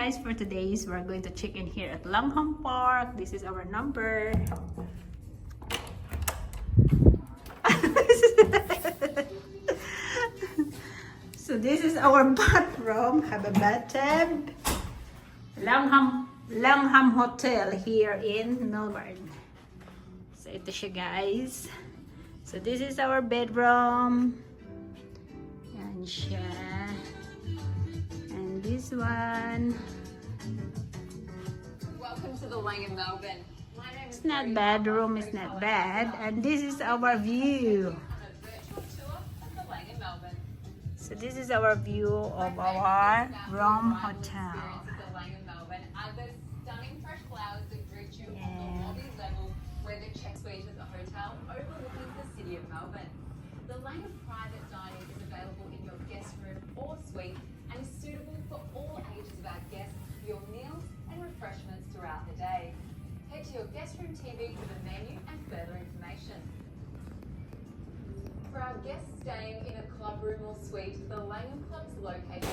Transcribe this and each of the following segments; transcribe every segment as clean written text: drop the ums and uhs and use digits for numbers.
guys, for today's we're going to check in here at Langham Park. This is our number. So this is our bathroom. Have a bathtub. Langham Hotel here in Melbourne. So ito siya guys. So this is our bedroom. Yan siya. And this one. Welcome to the Langham Melbourne. My name is It's not bad. The room is not bad. And this is our view. a virtual tour of the Langham Melbourne. So this is our view of our room hotel. Experience at the Langham Melbourne are the stunning fresh flowers that greet you on the Yeah. lobby level, where the check suite at the hotel overlooking the city of Melbourne. The Langham private dining is available in your guest room or suite and is suitable for all ages of our guests for your meals and refreshments throughout the day. Head to your guest room TV for the menu and further information. For our guests staying in a club room or suite, the Langham Club is located.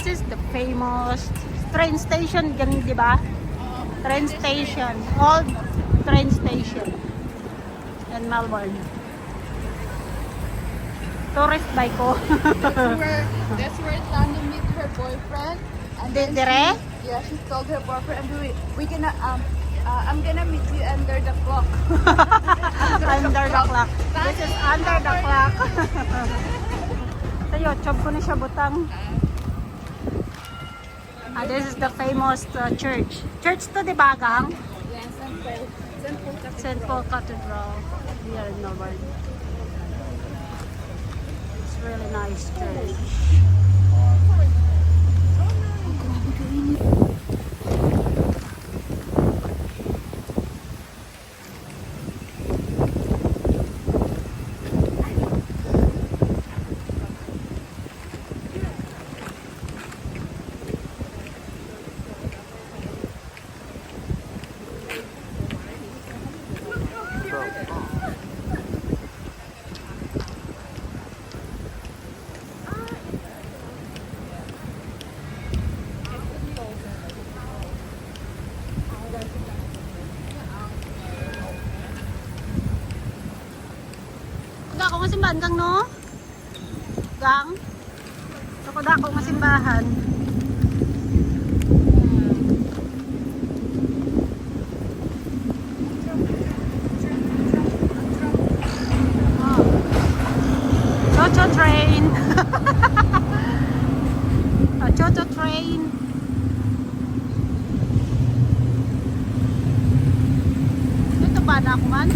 This is the famous train station, ganun, di ba? Train station, old train station in Melbourne. Tourist by ko. That's where Tanya met her boyfriend. And then Dire? she told her boyfriend, we gonna I'm gonna meet you under the clock. Under the clock. This is under the clock. Sa YouTube ko na siya butang. This is the famous church. Church to, di ba, gang? Yeah, St. Paul Cathedral here in Melbourne. It's really nice church. Ako nga simbahan gang no? Gang? Ako dako nga simbahan. Oh. Chocho train. Chocho train. Ito ba na ako man?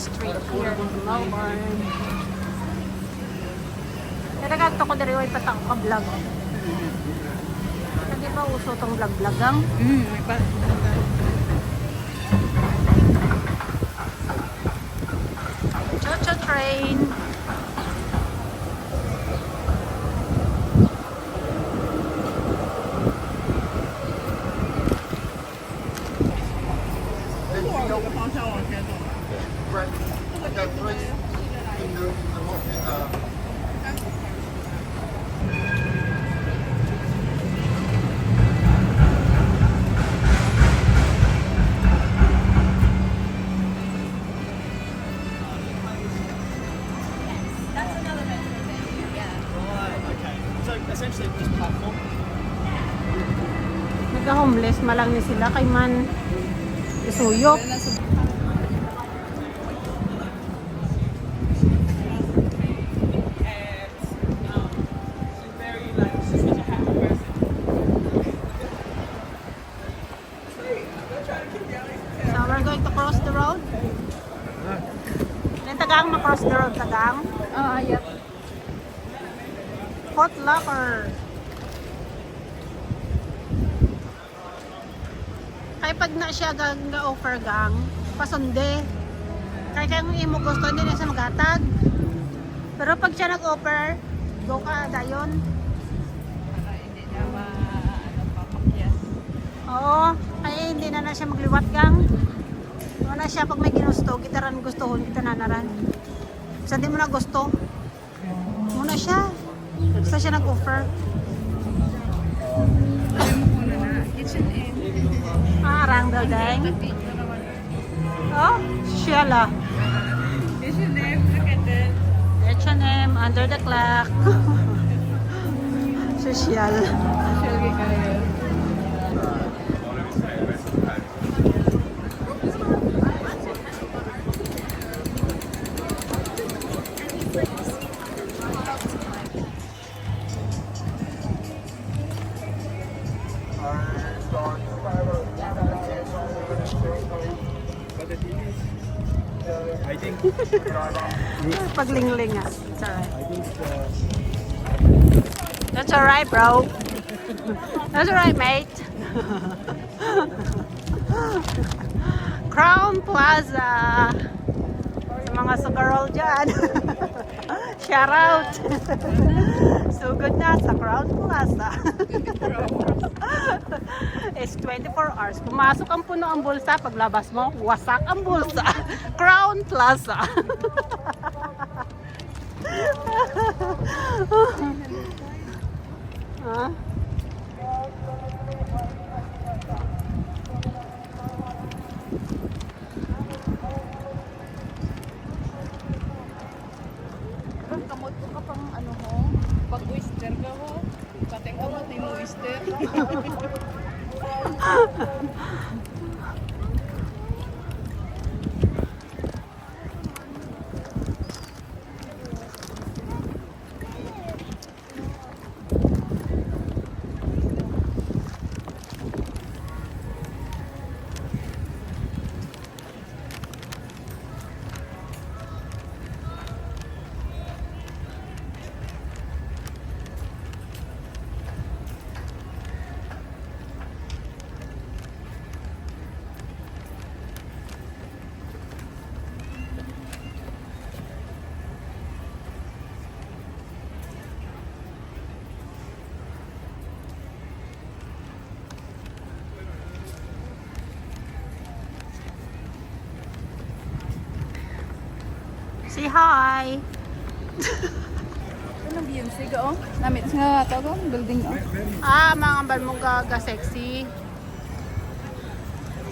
Street here in Melbourne. Nagaganto ko dali yung patang ka-vlog. Hindi ba uso tong vlog-vlogang? Chocho train. essentially just platform. Nagka-homeless malang ni sila kay man isuyok. Very like she's such a happy person. So we're going to cross the road. Then Tagang ma-cross the road, Tagang. Yep. Potluck or... Kaya pag na siya ga-offer gang, pasunde. Kaya kung imo gusto, hindi na siya maghatag. Pero pag siya nag-offer, go ka, dayon. Hindi na papakyas. Oo, kaya hindi na siya magliwat gang. Ano na siya pag may ginusto, kita ran gustohon, kita nanaran. Sa di mo na gusto, muna siya. Basta siya nag-offer. Kitchen in. Arang daw dahing. Oh, siya la. Kitchen in. Look at that. H&M, under the clock. Social. Shall kayo. I think Paglingling ah. It's alright. That's alright, bro. That's alright, mate. Crown Plaza. Sa mga sugarol dyan. Shout out. So good na sa Crown Plaza. It's 24 hours. Pumasok ang puno ang bulsa, paglabas mo, wasak ang bulsa. Crown Plaza. Huh? Kamot ko ka pang ano ho. Pag oyster ka ho. Pateng kamot ni mo oyster. Say hi. Ito lang yung siga oh. Namit nga tawag building oh. Ah, mga ban mo ga-sexy.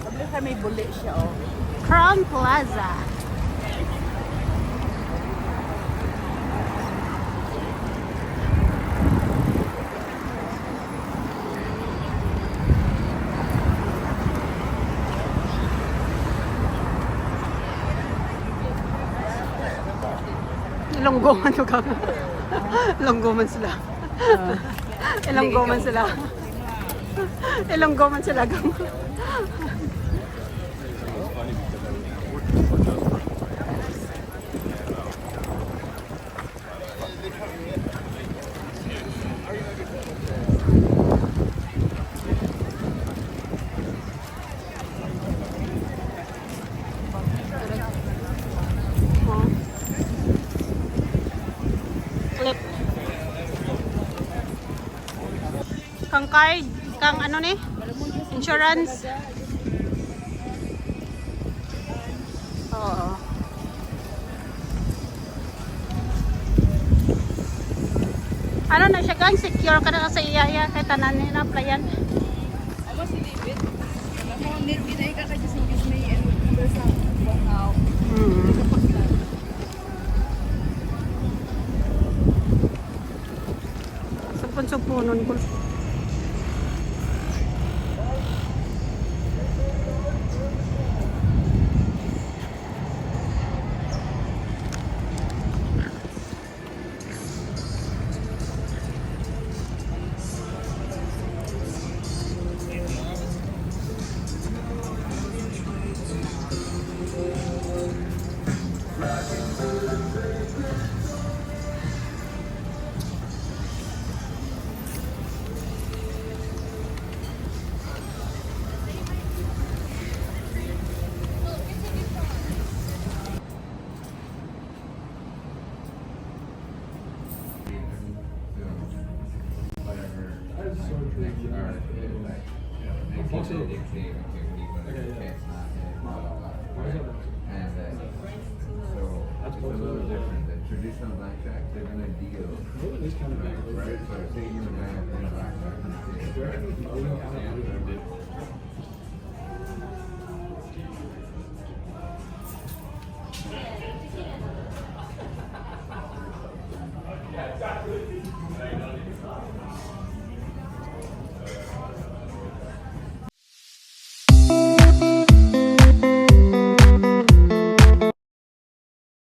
Kabila ka may buli siya oh. Crown Plaza. Ilonggoman to kami. Ilonggoman sila. Ilonggoman sila. Ilonggoman sila gang. Clip. Kang card, kang ano ni? Insurance. Oo. Ano na siya gang secure ka na sa iya kay tanan ni na applyan. Ako si David. Alam mo, net binay ka just in case may ano number sa phone now. So pun sa punon ko. It's a little different. The traditional blackjack, they're gonna deal. Right? So say you're a blackjack, and a blackjack.